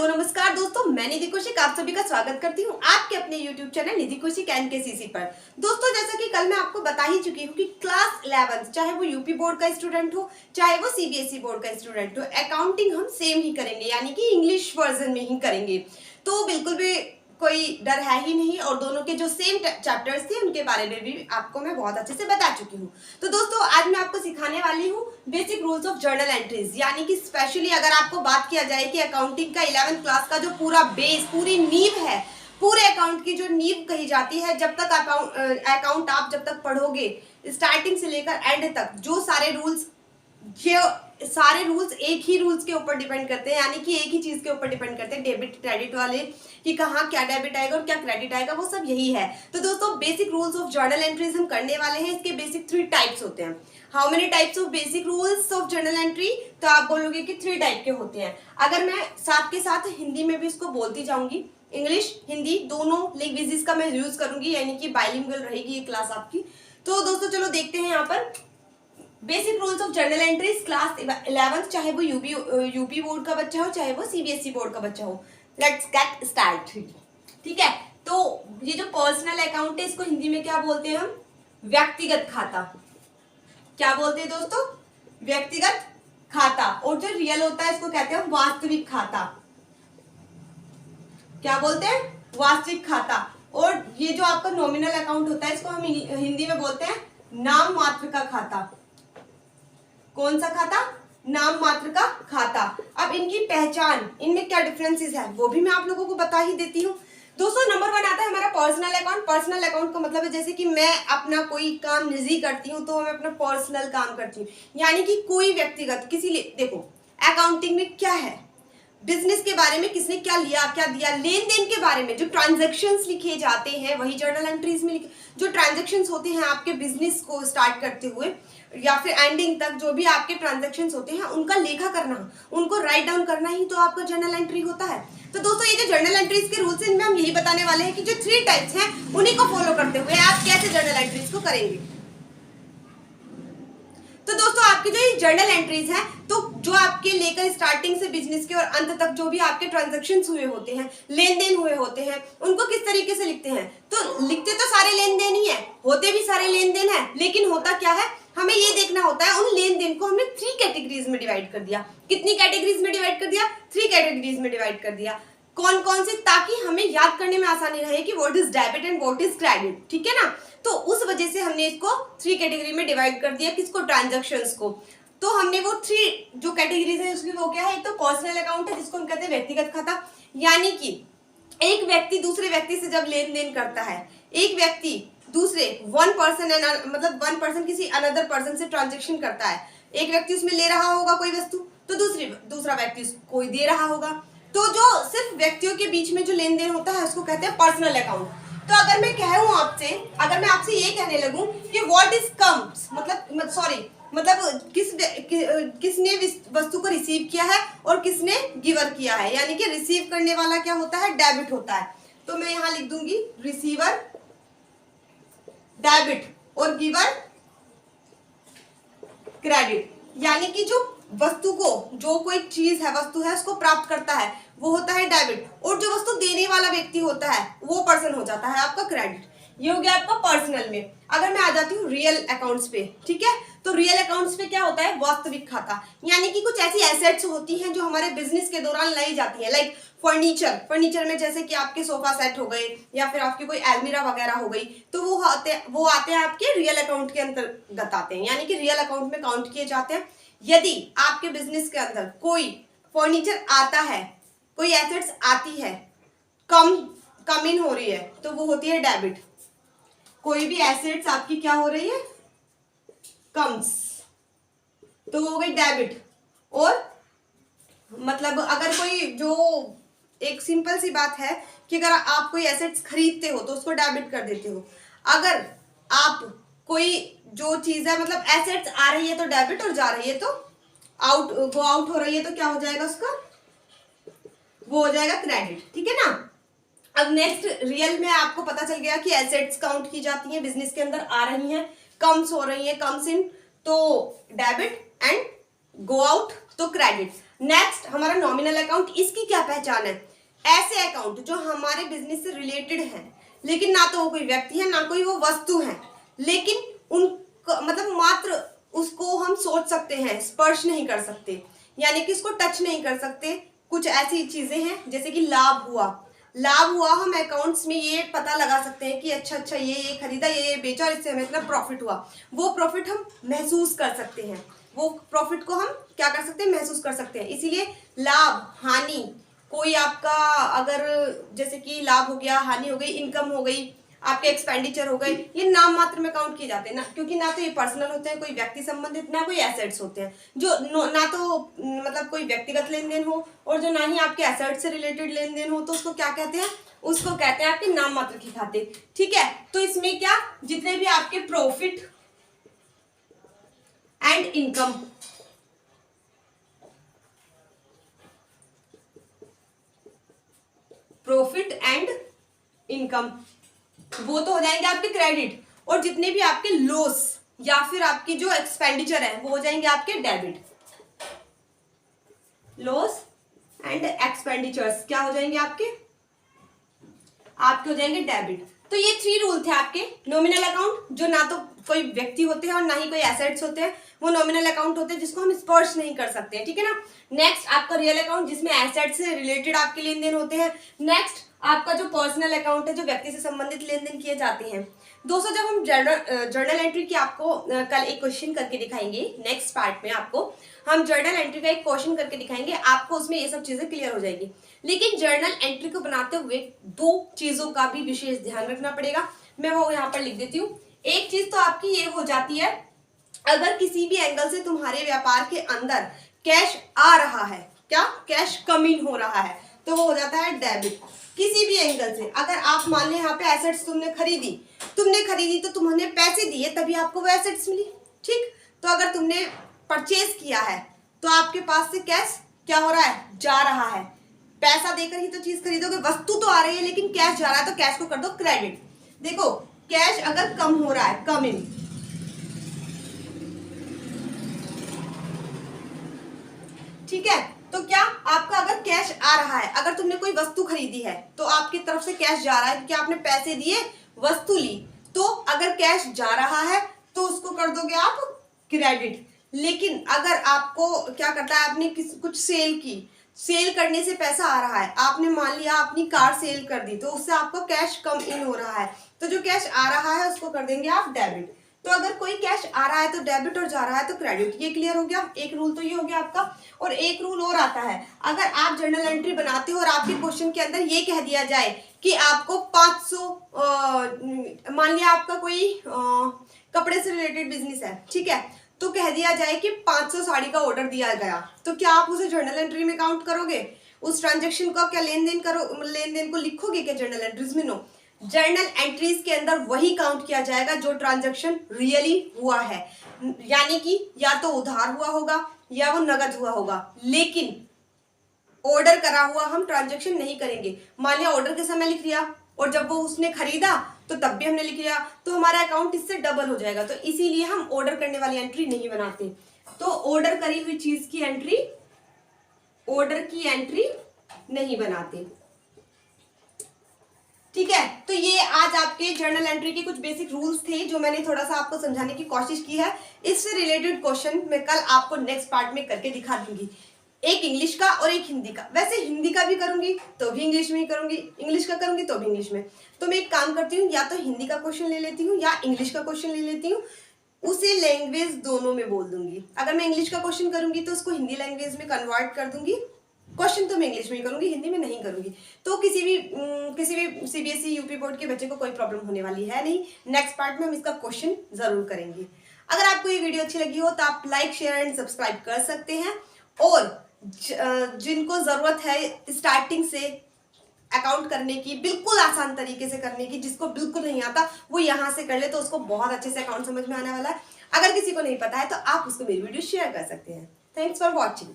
Hello नमस्कार दोस्तों, मैं निधि कौशिक आप सभी का स्वागत करती हूँ आपके अपने YouTube चैनल निधि कौशिक NKCC पर। दोस्तों, जैसा कि कल मैं आपको बता ही चुकी हूँ कि क्लास 11 चाहे वो यूपी बोर्ड का स्टूडेंट हो चाहे वो CBSE बोर्ड का स्टूडेंट हो, अकाउंटिंग हम सेम ही करेंगे, यानी कि इंग्लिश वर्जन में ही करेंगे। तो बिल्कुल भी कोई डर है ही नहीं और दोनों के जो सेम चैप्टर्स थे उनके बारे में भी आपको मैं बहुत अच्छे से बता चुकी हूँ। तो दोस्तों, आज मैं आपको सिखाने वाली हूँ basic rules of journal entries, यानी कि स्पेशली अगर आपको बात किया जाए कि अकाउंटिंग का 11th क्लास का जो पूरा बेस, पूरी नींव है, पूरे अकाउंट की जो नींव कही जाती है, जब तक अकाउंट आप जब तक पढ़ोगे स्टार्टिंग से लेकर एंड तक, जो सारे रूल्स, ये सारे रूल्स एक ही रूल्स के ऊपर डिपेंड करते हैं, यानी कि एक ही चीज के ऊपर डिपेंड करते हैं, डेबिट क्रेडिट वाले, कि कहाँ क्या डेबिट आएगा और क्या क्रेडिट आएगा, वो सब यही है। तो दोस्तों, basic rules of journal entries हम करने वाले हैं। इसके बेसिक 3 टाइप्स होते हैं। How many types of basic rules of journal entry? तो आप बोलोगे कि 3 टाइप के होते हैं। अगर मैं साथ के साथ हिंदी में भी इसको बोलती जाऊंगी, इंग्लिश हिंदी दोनों लैंग्वेजेस का मैं यूज करूंगी, यानी कि बाइलिंगुअल रहेगी ये क्लास आपकी। तो दोस्तों चलो देखते हैं यहाँ पर basic rules of journal entries class 11, चाहे वो यूपी बोर्ड का बच्चा हो चाहे वो CBSE बोर्ड का बच्चा हो। Let's get start. ठीक है, तो ये जो पर्सनल अकाउंट है इसको हिंदी में क्या बोलते हैं हम? व्यक्तिगत खाता। क्या बोलते हैं दोस्तों? व्यक्तिगत खाता। और जो रियल होता है इसको कहते हैं वास्तविक खाता। क्या बोलते हैं? वास्तविक खाता। और ये जो आपका नॉमिनल अकाउंट होता है इसको हम हिंदी में बोलते हैं नाम मात्र का खाता। कौन सा खाता? नाम मात्र का खाता। अब इनकी पहचान, इनमें क्या डिफरेंसेस है वो भी मैं आप लोगों को बता ही देती हूँ। दोस्तों, नंबर 1 आता है हमारा पर्सनल अकाउंट। पर्सनल अकाउंट का मतलब है जैसे कि मैं अपना कोई काम निजी करती हूँ तो मैं अपना पर्सनल काम करती हूँ, यानी कि कोई व्यक्तिगत किसी देखो अकाउंटिंग में क्या है, बिजनेस के बारे में किसने क्या लिया क्या दिया, लेन देन के बारे में जो ट्रांजैक्शंस लिखे जाते हैं वही जर्नल एंट्रीज में जो ट्रांजैक्शंस होते हैं आपके बिजनेस को स्टार्ट करते हुए या फिर एंडिंग तक, जो भी आपके ट्रांजैक्शंस होते हैं उनका लेखा करना, उनको राइट डाउन करना ही तो आपका जर्नल एंट्री होता है। तो दोस्तों, ये जो जर्नल एंट्रीज के रूल्स हैं इनमें हम यही बताने वाले हैं कि जो 3 टाइप्स हैं उन्हीं को फॉलो करते हुए आप कैसे जर्नल एंट्रीज को करेंगे। तो दोस्तों, आपकी जो ये जर्नल एंट्रीज हैं, तो जो आपके लेकर स्टार्टिंग से बिजनेस के और अंत तक जो भी आपके ट्रांजैक्शंस हुए होते हैं, लेन देन हुए होते हैं, उनको किस तरीके से लिखते हैं? तो लिखते तो सारे लेन देन ही है, होते भी सारे लेन देन है, लेकिन होता क्या है, हमें ये देखना होता है उन लेन देन को हमने 3 कैटेगरीज में डिवाइड कर दिया। कितनी कैटेगरीज में डिवाइड कर दिया? 3 कैटेगरीज में डिवाइड कर दिया। कौन कौन से? ताकि हमें याद करने में आसानी रहे कि what is debit and what is credit. ठीक है ना? तो उस वजह से हमने इसको 3 कैटेगरी में डिवाइड कर दिया। किसको? ट्रांजैक्शंस को। तो हमने वो 3 जो कैटेगरीज है उसकी वो क्या है? एक तो पर्सनल अकाउंट है जिसको हम कहते हैं व्यक्तिगत खाता, यानी कि एक व्यक्ति दूसरे व्यक्ति से जब लेन देन करता है, एक व्यक्ति दूसरे वन पर्सन किसी अनदर पर्सन से ट्रांजेक्शन करता है, एक व्यक्ति उसमें ले रहा होगा कोई वस्तु तो दूसरा व्यक्ति कोई दे रहा होगा, तो जो सिर्फ व्यक्तियों के बीच में जो लेन देन होता है उसको कहते हैं पर्सनल अकाउंट। तो अगर मैं कहूँ आपसे, अगर मैं आपसे ये कहने लगूं कि व्हाट इज कम्स, मतलब किसने वस्तु को रिसीव किया है और किसने गिवर किया है, यानी कि रिसीव करने वाला क्या होता है? डेबिट होता है। तो मैं यहां लिख दूंगी रिसीवर डेबिट और गिवर क्रेडिट, यानी कि जो वस्तु को, जो कोई चीज है, वस्तु है, उसको प्राप्त करता है वो होता है डेबिट, और जो वस्तु देने वाला व्यक्ति होता है वो पर्सन हो जाता है आपका क्रेडिट। ये हो गया आपका पर्सनल में। अगर मैं आ जाती हूँ रियल अकाउंट्स पे, ठीक है, तो रियल अकाउंट्स पे क्या होता है? वास्तविक खाता, यानी कि कुछ ऐसी एसेट्स होती हैं जो हमारे बिजनेस के दौरान लाई जाती है, लाइक फर्नीचर में जैसे कि आपके सोफा सेट हो गए या फिर आपकी कोई अलमीरा वगैरह हो गई, तो वो आते हैं आपके रियल अकाउंट के अंतर्गत आते हैं, यानी कि रियल अकाउंट में काउंट किए जाते हैं। यदि आपके बिजनेस के अंदर कोई फर्नीचर आता है, कोई एसेट्स आती है, कम इन हो रही है, तो वो होती है डेबिट। कोई भी एसेट्स आपकी क्या हो रही है? कम्स, तो वो हो गई डेबिट। और मतलब अगर कोई, जो एक सिंपल सी बात है कि अगर आप कोई एसेट्स खरीदते हो तो उसको डेबिट कर देते हो। अगर आप कोई जो चीज है, मतलब एसेट्स आ रही है तो डेबिट और जा रही है तो गो आउट हो रही है तो क्या हो जाएगा उसका? वो हो जाएगा क्रेडिट। ठीक है ना? अब नेक्स्ट, रियल में आपको पता चल गया कि एसेट्स काउंट की जाती हैं, बिजनेस के अंदर आ रही हैं, कम्स हो रही हैं, कम्स इन तो डेबिट एंड गो आउट तो क्रेडिट। नेक्स्ट हमारा नॉमिनल अकाउंट, इसकी क्या पहचान है? ऐसे अकाउंट जो हमारे बिजनेस से रिलेटेड है, लेकिन ना तो वो कोई व्यक्ति है ना कोई वो वस्तु है, लेकिन उन मतलब मात्र उसको हम सोच सकते हैं, स्पर्श नहीं कर सकते, यानी कि इसको टच नहीं कर सकते। कुछ ऐसी चीजें हैं जैसे कि लाभ हुआ, हम अकाउंट्स में ये पता लगा सकते हैं कि अच्छा ये खरीदा, ये बेचा और इससे हमें इतना प्रॉफिट हुआ। वो प्रॉफिट हम महसूस कर सकते हैं, वो प्रॉफिट को हम क्या कर सकते हैं, महसूस कर सकते हैं। इसीलिए लाभ हानि, कोई आपका अगर जैसे कि लाभ हो गया, हानि हो गई, इनकम हो गई, आपके एक्सपेंडिचर हो गए, ये नाम मात्र में काउंट किए जाते हैं ना, क्योंकि ना तो ये पर्सनल होते हैं, कोई व्यक्ति संबंधित, ना कोई एसेट्स होते हैं, जो ना तो मतलब कोई व्यक्तिगत लेन देन हो और जो ना ही आपके एसेट से रिलेटेड लेन देन हो, तो उसको क्या कहते हैं? उसको कहते हैं आपके नाम मात्र के खाते। ठीक है, तो इसमें क्या, जितने भी आपके profit and income, profit and income, वो तो हो जाएंगे आपके क्रेडिट, और जितने भी आपके लॉस या फिर आपकी जो एक्सपेंडिचर है वो हो जाएंगे आपके डेबिट। लॉस एंड एक्सपेंडिचर्स क्या हो जाएंगे आपके हो जाएंगे डेबिट। तो ये 3 रूल थे आपके। नॉमिनल अकाउंट, जो ना तो कोई व्यक्ति होते हैं और ना ही कोई एसेट्स होते हैं, वो नॉमिनल अकाउंट होते हैं जिसको हम स्पर्श नहीं कर सकते हैं। ठीक है ना। नेक्स्ट आपका रियल अकाउंट, जिसमें एसेट्स से रिलेटेड आपके लेन देन होते हैं। नेक्स्ट आपका जो पर्सनल अकाउंट है, जो व्यक्ति से संबंधित लेन देन किए जाते हैं। दोस्तों, जब हम जर्नल एंट्री की आपको कल एक क्वेश्चन करके दिखाएंगे, नेक्स्ट पार्ट में आपको हम जर्नल एंट्री का एक क्वेश्चन करके दिखाएंगे, आपको उसमें ये सब चीजें क्लियर हो जाएगी। लेकिन जर्नल एंट्री को बनाते हुए 2 चीजों का भी विशेष ध्यान रखना पड़ेगा, मैं वो यहाँ पर लिख देती हूँ। एक चीज तो आपकी ये हो जाती है, अगर किसी भी एंगल से तुम्हारे व्यापार के अंदर कैश आ रहा है, क्या कैश कम इन हो रहा है, तो वो हो जाता है डेबिट। किसी भी एंगल से, अगर आप मान लें यहाँ पे एसेट्स तुमने खरीदी तो तुमने पैसे दिए तभी आपको वो एसेट्स मिली। ठीक, तो अगर तुमने परचेज किया है तो आपके पास से कैश क्या हो रहा है, जा रहा है। पैसा देकर ही तो चीज खरीदोगे, वस्तु तो आ रही है लेकिन कैश जा रहा है, तो कैश को कर दो क्रेडिट। देखो, कैश अगर कम हो रहा है, कम इन, ठीक है, तो क्या आपका अगर कैश आ रहा है, अगर तुमने कोई वस्तु खरीदी है तो आपकी तरफ से कैश जा रहा है क्योंकि आपने पैसे दिए, वस्तु ली, तो अगर कैश जा रहा है तो उसको कर दोगे आप क्रेडिट। लेकिन अगर आपको क्या करता है, आपने कुछ सेल करने से पैसा आ रहा है, आपने मान लिया अपनी कार सेल कर दी, तो उससे आपको कैश कम इन हो रहा है, तो जो कैश आ रहा है उसको कर देंगे आप डेबिट। तो अगर कोई कैश आ रहा है तो डेबिट और जा रहा है तो क्रेडिट। ये क्लियर हो गया, एक रूल तो ये हो गया आपका। और एक रूल और आता है, अगर आप जर्नल एंट्री बनाते हो और आपके क्वेश्चन के अंदर ये कह दिया जाए कि आपको 500 मान लिया आपका कोई कपड़े से रिलेटेड बिजनेस है, ठीक है, तो कह दिया जाए कि 500 साड़ी का ऑर्डर दिया गया, तो क्या आप उसे जर्नल एंट्री में काउंट करोगे? उस ट्रांजेक्शन का क्या लेन देन को लिखोगे क्या जर्नल एंट्रीज में? नो, जर्नल एंट्रीज के अंदर वही काउंट किया जाएगा जो ट्रांजैक्शन रियली हुआ है, यानी कि या तो उधार हुआ होगा या वो नगद हुआ होगा, लेकिन ऑर्डर करा हुआ हम ट्रांजैक्शन नहीं करेंगे। मान लिया ऑर्डर के समय लिख लिया और जब वो उसने खरीदा तो तब भी हमने लिख लिया, तो हमारा अकाउंट इससे डबल हो जाएगा। तो इसीलिए हम ऑर्डर करने वाली एंट्री नहीं बनाते। तो ऑर्डर करी हुई चीज की एंट्री, ऑर्डर की एंट्री नहीं बनाते। ठीक है, तो ये आज आपके जर्नल एंट्री के कुछ बेसिक रूल्स थे जो मैंने थोड़ा सा आपको समझाने की कोशिश की है। इससे रिलेटेड क्वेश्चन मैं कल आपको नेक्स्ट पार्ट में करके दिखा दूंगी, एक इंग्लिश का और एक हिंदी का। वैसे हिंदी का भी करूंगी तो भी इंग्लिश में ही करूंगी, इंग्लिश का करूंगी तो भी इंग्लिश में। तो मैं एक काम करती हूँ, या तो हिंदी का क्वेश्चन ले लेती हूँ या इंग्लिश का क्वेश्चन ले लेती हूँ, उसे लैंग्वेज दोनों में बोल दूंगी। अगर मैं इंग्लिश का क्वेश्चन करूंगी तो उसको हिंदी लैंग्वेज में कन्वर्ट कर दूंगी, क्वेश्चन तो मैं इंग्लिश में ही करूंगी, हिंदी में नहीं करूंगी। तो किसी भी सीबीएसई यूपी बोर्ड के बच्चे को कोई प्रॉब्लम होने वाली है नहीं। नेक्स्ट पार्ट में हम इसका क्वेश्चन जरूर करेंगे। अगर आपको ये वीडियो अच्छी लगी हो तो आप लाइक, शेयर एंड सब्सक्राइब कर सकते हैं। और जिनको जरूरत है स्टार्टिंग से अकाउंट करने की, बिल्कुल आसान तरीके से करने की, जिसको बिल्कुल नहीं आता वो यहाँ से कर ले, तो उसको बहुत अच्छे से अकाउंट समझ में आने वाला है। अगर किसी को नहीं पता है तो आप उसको मेरी वीडियो शेयर कर सकते हैं। Thanks for watching.